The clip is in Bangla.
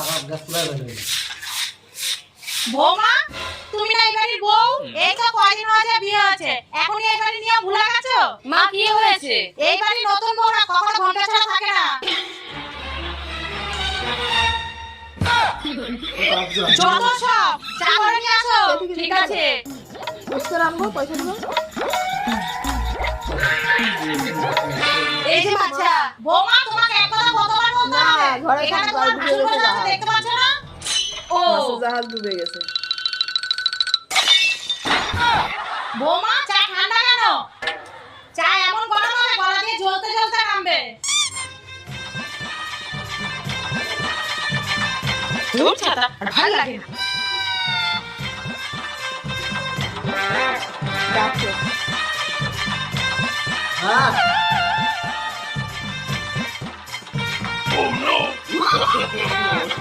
টাকা গ্যাস চুলায় হয়ে গেছে। বৌমা তুমি না এই বাড়ির বউ, এই তো কয়দিন হয়েছে বিয়ে হয়েছে, এখনই এই বাড়ি নিয়ে ভুলে গেছো? মা কি হয়েছে? এই বাড়ির নতুন বউরা কখনো ঘন্টা ছাড়া থাকে না। যত সব চা করে নিয়ে আসো। ঠিক আছে। বুঝতে রাখবো পয়সা দেবো। এই যে বাচ্চা বৌমা, তোমাকে এক কথা কতবার বলতে না, হবে? ঘরে এখানে জল তোমার ডুবে ভাসুর গেছে, আছে, দেখতে পাচ্ছ না? ও মাছের জাহাজ ডুবে গেছে। বৌমা চা ঠান্ডা কেন? চা এমন গরম হবে গলা দিয়ে জ্বলতে জ্বলতে নামবে। ধুর ছাতা, আর ভালো লাগে না। ডাকছে। হ্যাঁ